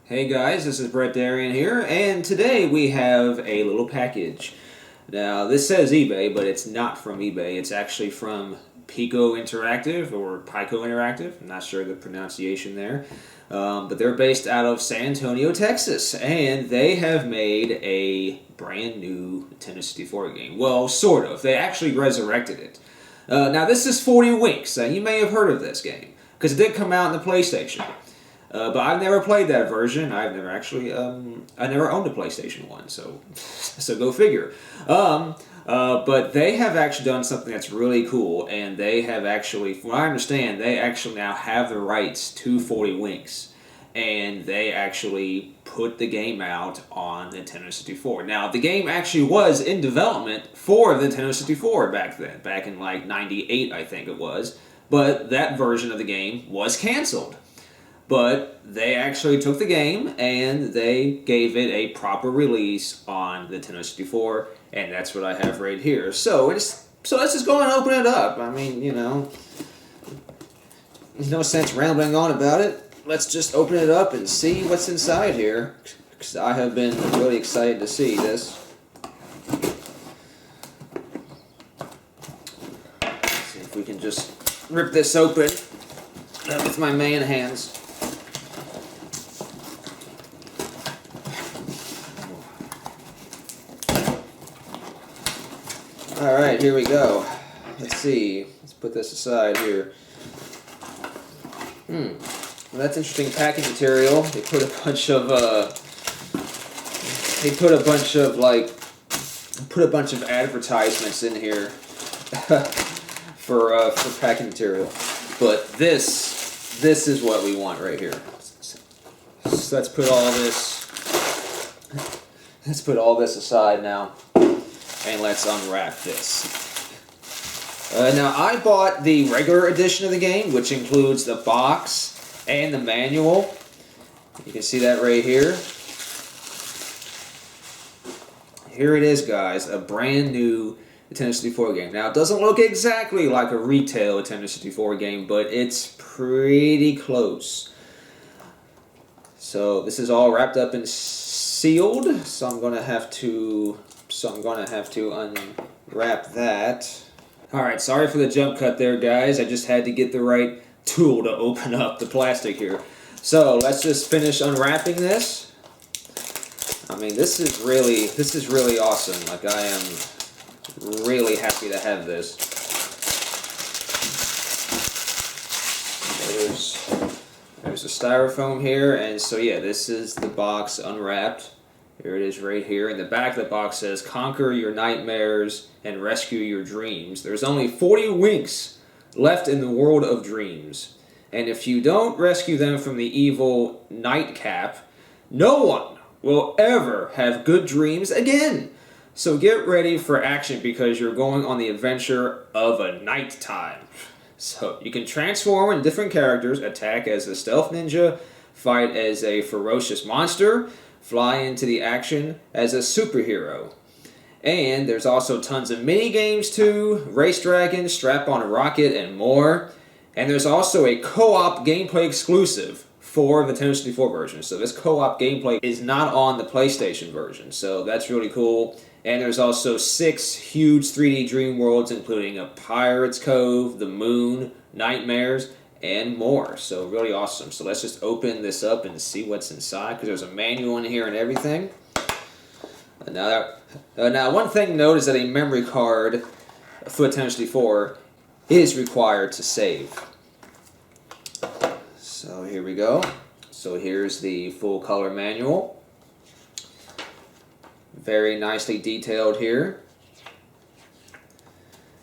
Hey guys, this is Brett Darian here, and today we have a little package. Now, this says eBay, but it's not from eBay. It's actually from Piko Interactive, or Piko Interactive. I'm not sure the pronunciation there. But they're based out of San Antonio, Texas, and they have made a brand new Nintendo 64 game. Well, sort of. They actually resurrected it. Now, this is 40 Winks. You may have heard of this game, because it did come out on the PlayStation. But I've never played that version. I've never actually, I never owned a PlayStation 1, so go figure. But they have actually done something that's really cool, and they have actually, from what I understand, they actually now have the rights to 40 Winks, and they actually put the game out on Nintendo 64. Now, the game actually was in development for the Nintendo 64 back then, back in like 98, I think it was, but that version of the game was canceled. But they actually took the game and they gave it a proper release on the Nintendo 64, and that's what I have right here. So let's just go and open it up. I mean, you know, there's no sense rambling on about it. Let's just open it up and see what's inside here, because I have been really excited to see this. Let's see if we can just rip this open with my man hands. Alright, here we go. Let's see. Let's put this aside here. Well, that's interesting packaging material. They put a bunch of, advertisements in here for packing material. But this is what we want right here. So let's put all this aside now. And let's unwrap this. Now, I bought the regular edition of the game, which includes the box and the manual. You can see that right here. Here it is, guys, a brand new Nintendo 64 game. Now, it doesn't look exactly like a retail Nintendo 64 game, but it's pretty close. So, this is all wrapped up and sealed, so I'm going to have to unwrap that. Alright, sorry for the jump cut there, guys. I just had to get the right tool to open up the plastic here. So, let's just finish unwrapping this. I mean, this is really awesome. Like, I am really happy to have this. There's the styrofoam here, and so yeah, this is the box unwrapped. Here it is right here. In the back of the box says, "Conquer your nightmares and rescue your dreams. There's only 40 winks left in the world of dreams. And if you don't rescue them from the evil nightcap, no one will ever have good dreams again. So get ready for action because you're going on the adventure of a nighttime." So you can transform into different characters, attack as a stealth ninja, fight as a ferocious monster, fly into the action as a superhero. And there's also tons of mini games too, race dragons, strap on a rocket, and more. And there's also a co-op gameplay exclusive for the Nintendo 64 version. So this co-op gameplay is not on the PlayStation version, so that's really cool. And there's also 6 huge 3D dream worlds, including a Pirate's Cove, the Moon, Nightmares, and more. So really awesome. So let's just open this up and see what's inside, because there's a manual in here and everything. And now one thing to note is that a memory card for Nintendo 64 is required to save. So here we go. So here's the full color manual. Very nicely detailed here.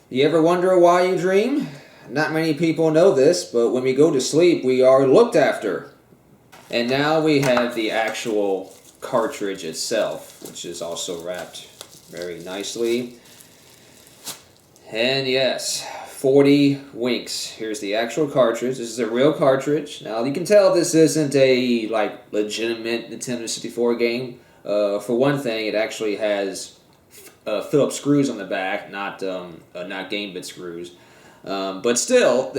You ever wonder why you dream? Not many people know this, but when we go to sleep, we are looked after. And now we have the actual cartridge itself, which is also wrapped very nicely. And yes, 40 winks. Here's the actual cartridge. This is a real cartridge. Now, you can tell this isn't a legitimate Nintendo 64 game. For one thing, it actually has Phillips screws on the back, not game bit screws. But still,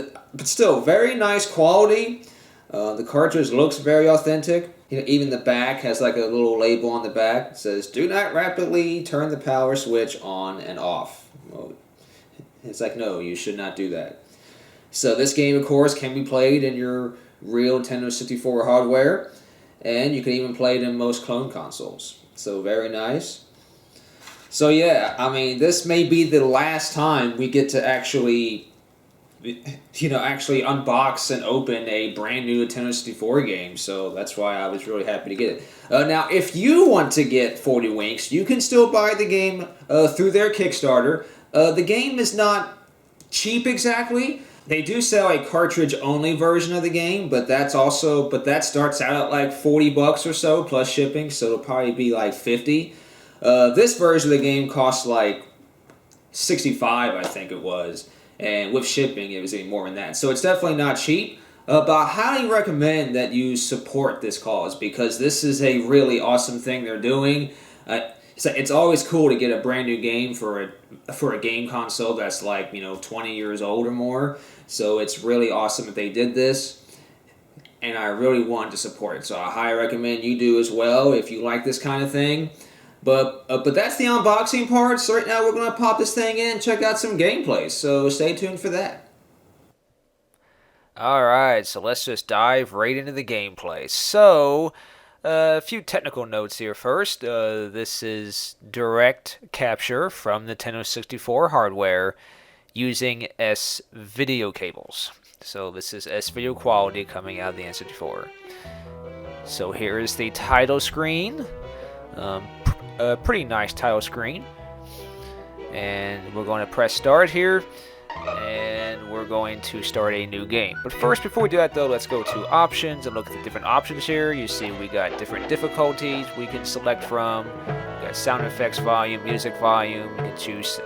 very nice quality. The cartridge looks very authentic. Even the back has like a little label on the back. It says, "Do not rapidly turn the power switch on and off." Well, it's like, no, you should not do that. So this game, of course, can be played in your real Nintendo 64 hardware, and you can even play it in most clone consoles. So very nice. So yeah, I mean, this may be the last time we get to actually unbox and open a brand new Nintendo 64 game. So that's why I was really happy to get it. Now, if you want to get 40 Winks, you can still buy the game through their Kickstarter. The game is not cheap exactly. They do sell a cartridge-only version of the game, but that starts out at like $40 or so plus shipping, so it'll probably be like 50. This version of the game costs like 65, I think it was, and with shipping, it was even more than that. So it's definitely not cheap. But I highly recommend that you support this cause because this is a really awesome thing they're doing. It's always cool to get a brand new game for a game console that's like 20 years old or more. So it's really awesome that they did this, and I really wanted to support it. So I highly recommend you do as well if you like this kind of thing. But that's the unboxing part. So right now we're gonna pop this thing in and check out some gameplay. So stay tuned for that. Alright, so let's just dive right into the gameplay. So, a few technical notes here first. This is direct capture from Nintendo 64 hardware using S video cables. So this is S video quality coming out of the N64. So here is the title screen. A pretty nice title screen. And we're going to press start here. And we're going to start a new game. But first, before we do that though, let's go to options and look at the different options here. You see we got different difficulties we can select from. We got sound effects volume, music volume. We can choose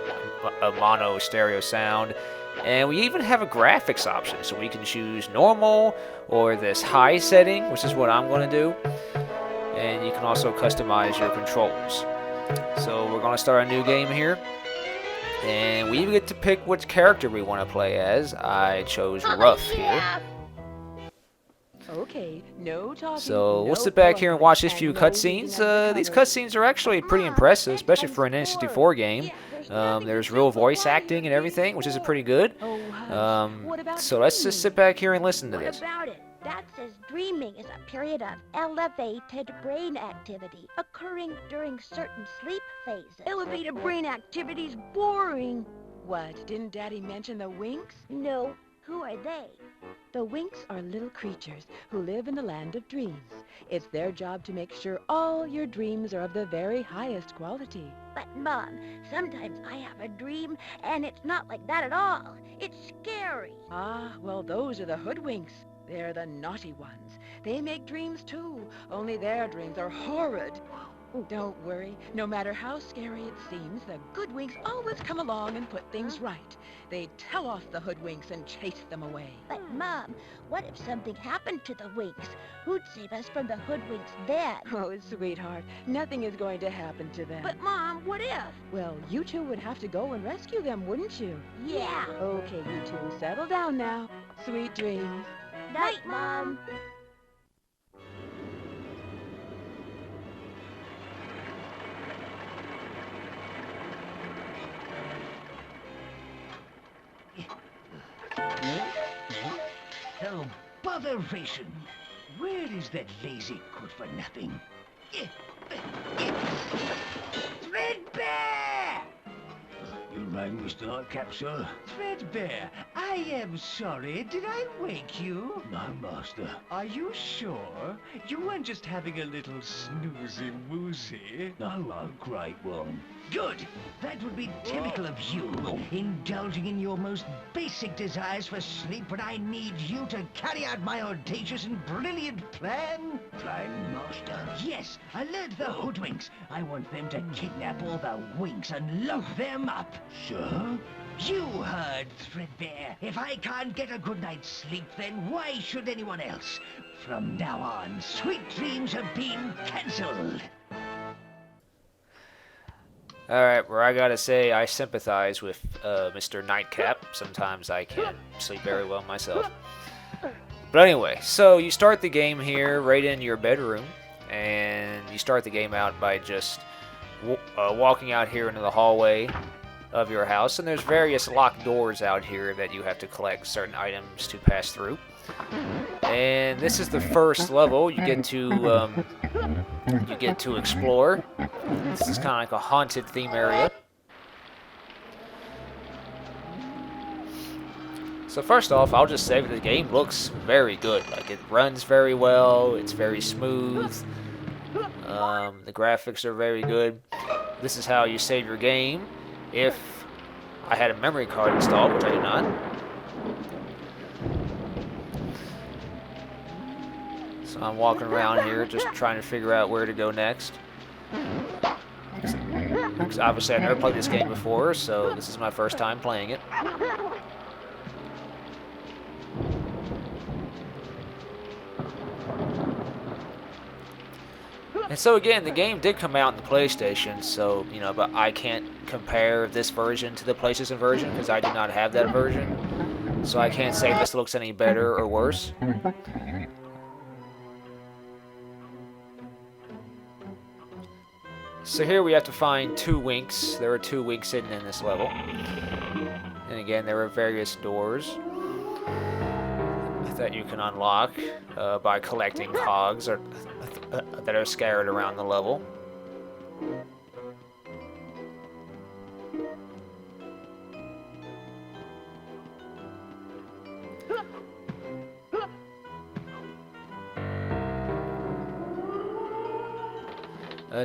a mono stereo sound. And we even have a graphics option. So we can choose normal or this high setting, which is what I'm going to do. And you can also customize your controls. So we're going to start a new game here. And we even get to pick which character we want to play as. I chose Ruff here. Okay, no talking. So we'll sit back here and watch these few cutscenes. These cutscenes are actually pretty impressive, especially for an N64 game. There's real voice acting and everything, which is pretty good. So let's just sit back here and listen to this. What about it? That says dreaming is a period of elevated brain activity occurring during certain sleep phases. Elevated brain activity's boring. What, didn't Daddy mention the Winks? No. Who are they? The Winks are little creatures who live in the land of dreams. It's their job to make sure all your dreams are of the very highest quality. But, Mom, sometimes I have a dream, and it's not like that at all. It's scary. Ah, well, those are the hoodwinks. They're the naughty ones. They make dreams too, only their dreams are horrid. Don't worry, no matter how scary it seems, the good winks always come along and put things right. They tell off the hoodwinks and chase them away. But, Mom, what if something happened to the Winks? Who'd save us from the hoodwinks then? Oh, sweetheart, nothing is going to happen to them. But, Mom, what if? Well, you two would have to go and rescue them, wouldn't you? Yeah. Okay, you two, settle down now. Sweet dreams. Night, Mom. Oh, botheration! Where is that lazy good-for-nothing? Threadbare! You rang, Mr. Nightcap, sir? Threadbare, I am sorry. Did I wake you? No, master. Are you sure? You weren't just having a little snoozy-woozy? No, a great one. Good! That would be typical of you, indulging in your most basic desires for sleep, but I need you to carry out my audacious and brilliant plan. Plan, master? Yes, alert the hoodwinks. I want them to kidnap all the winks and lock them up. Sir? You heard, Threadbare. If I can't get a good night's sleep, then why should anyone else? From now on, sweet dreams have been cancelled. Alright, where I gotta say I sympathize with Mr. Nightcap. Sometimes I can't sleep very well myself. But anyway, so you start the game here right in your bedroom, and you start the game out by just walking out here into the hallway of your house, and there's various locked doors out here that you have to collect certain items to pass through. And this is the first level. You get to explore. This is kind of like a haunted theme area. So first off, I'll just say that the game looks very good. Like, it runs very well. It's very smooth. The graphics are very good. This is how you save your game if I had a memory card installed, which I do not. So I'm walking around here just trying to figure out where to go next. Because obviously I've never played this game before, so this is my first time playing it. And so again, the game did come out on the PlayStation, so, you know, but I can't compare this version to the PlayStation version because I do not have that version. So I can't say if this looks any better or worse. So here we have to find 2 winks. There are 2 winks hidden in this level. And again, there are various doors that you can unlock by collecting cogs that are scattered around the level.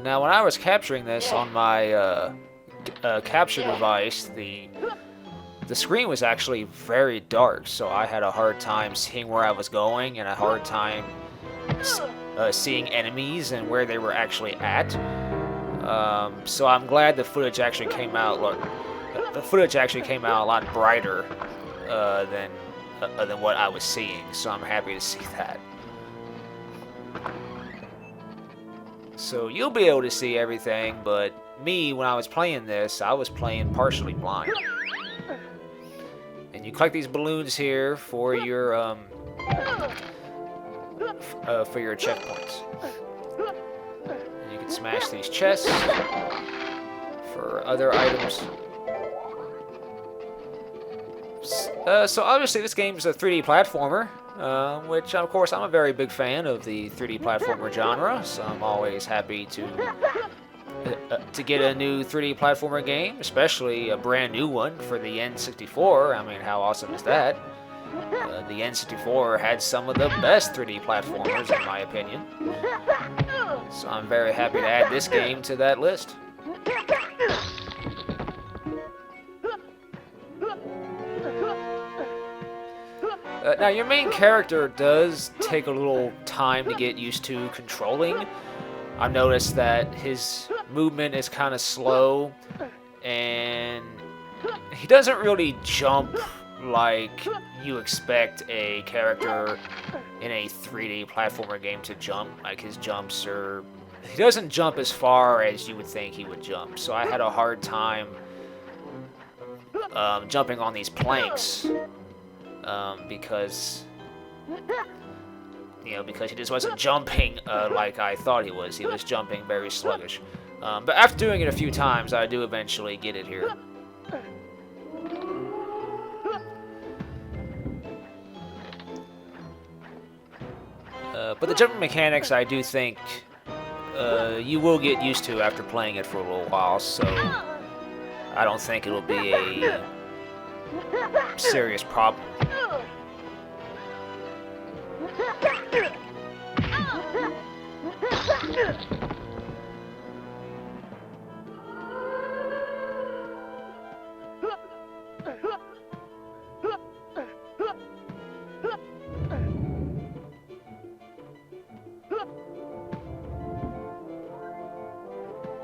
Now, when I was capturing this on my capture device, the screen was actually very dark, so I had a hard time seeing where I was going and a hard time seeing enemies and where they were actually at. So I'm glad the footage actually came out. The footage actually came out a lot brighter than what I was seeing. So I'm happy to see that. So you'll be able to see everything, but me, when I was playing this, I was playing partially blind. And you collect these balloons here for your checkpoints. And you can smash these chests for other items. So obviously this game is a 3D platformer, which of course I'm a very big fan of the 3D platformer genre, so I'm always happy to get a new 3D platformer game, especially a brand new one for the N64. I mean, how awesome is that? The N64 had some of the best 3D platformers, in my opinion. So I'm very happy to add this game to that list. Now, your main character does take a little time to get used to controlling. I've noticed that his movement is kind of slow, and he doesn't really jump like you expect a character in a 3D platformer game to jump. Like, his jumps are... He doesn't jump as far as you would think he would jump, so I had a hard time jumping on these planks. Because he just wasn't jumping like I thought he was. He was jumping very sluggish. But after doing it a few times, I do eventually get it here. But the jumping mechanics, I do think you will get used to after playing it for a little while, so I don't think it'll be a serious problem.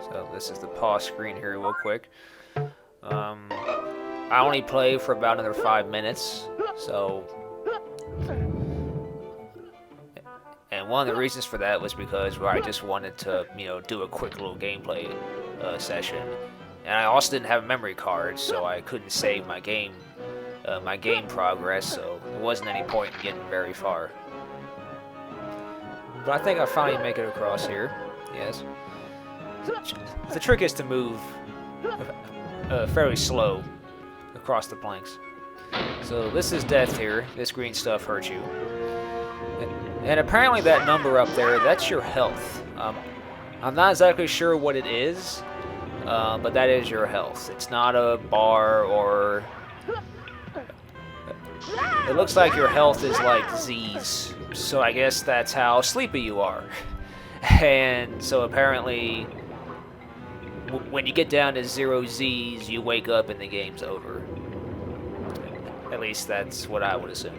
So this is the pause screen here real quick. I only play for about another 5 minutes, so... And one of the reasons for that was because I just wanted to, do a quick little gameplay session. And I also didn't have a memory card, so I couldn't save my game progress, so there wasn't any point in getting very far. But I think I finally make it across here. Yes. The trick is to move fairly slow across the planks. So this is death here. This green stuff hurts you. And apparently that number up there, that's your health. I'm not exactly sure what it is, but that is your health. It's not a bar or... It looks like your health is like Z's. So I guess that's how sleepy you are. And so apparently, when you get down to 0 Z's, you wake up and the game's over. At least that's what I would assume.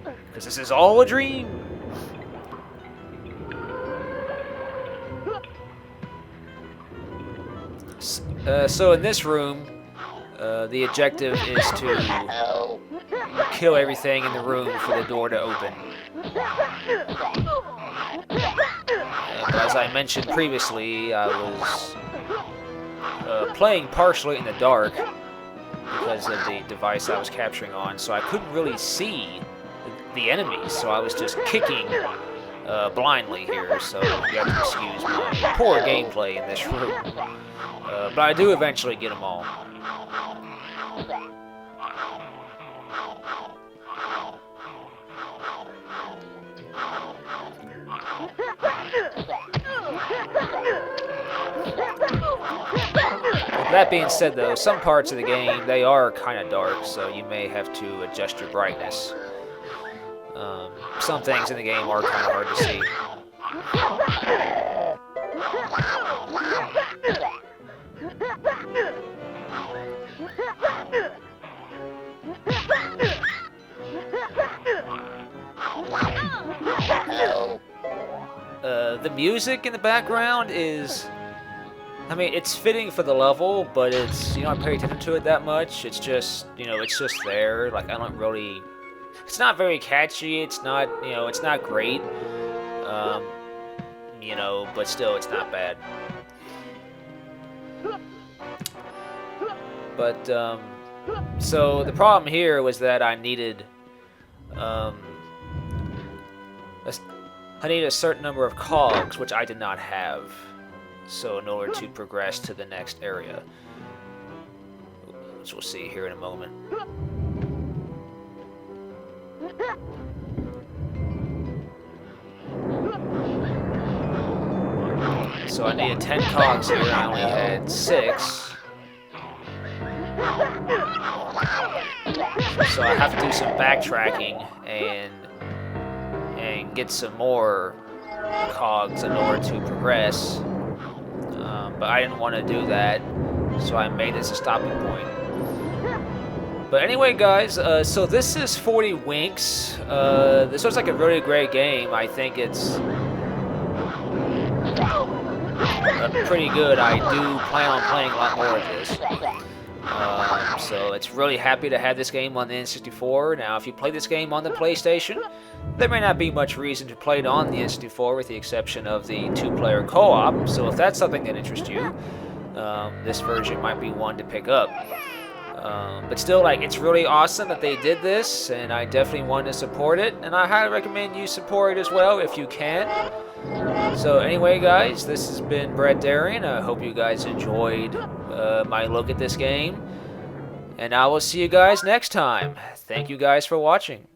Because this is all a dream. So in this room, the objective is to kill everything in the room for the door to open. As I mentioned previously, I was playing partially in the dark because of the device I was capturing on, so I couldn't really see the enemies, so I was just kicking blindly here, so you have to excuse my poor gameplay in this room. But I do eventually get them all. That being said, though, some parts of the game, they are kind of dark, so you may have to adjust your brightness. Some things in the game are kind of hard to see. The music in the background is... I mean, it's fitting for the level, but it's, you know, I don't pay attention to it that much. It's just, you know, it's just there. Like, I don't really... It's not very catchy. It's not, you know, it's not great. You know, but still, it's not bad. But, so the problem here was that I needed, I needed a certain number of cogs, which I did not have. So in order to progress to the next area, which we'll see here in a moment. So I needed 10 cogs here, I only had 6. So I have to do some backtracking and get some more cogs in order to progress. But I didn't want to do that, so I made this a stopping point. But anyway, guys, so this is 40 Winks. This looks like a really great game. I think it's pretty good. I do plan on playing a lot more of this. So it's really happy to have this game on the N64. Now, if you play this game on the PlayStation, there may not be much reason to play it on the N64 with the exception of the 2-player co-op. So if that's something that interests you, this version might be one to pick up. But still, like, it's really awesome that they did this, and I definitely want to support it, and I highly recommend you support it as well if you can. So anyway, guys, this has been Brett Darian. I hope you guys enjoyed my look at this game, and I will see you guys next time. Thank you guys for watching.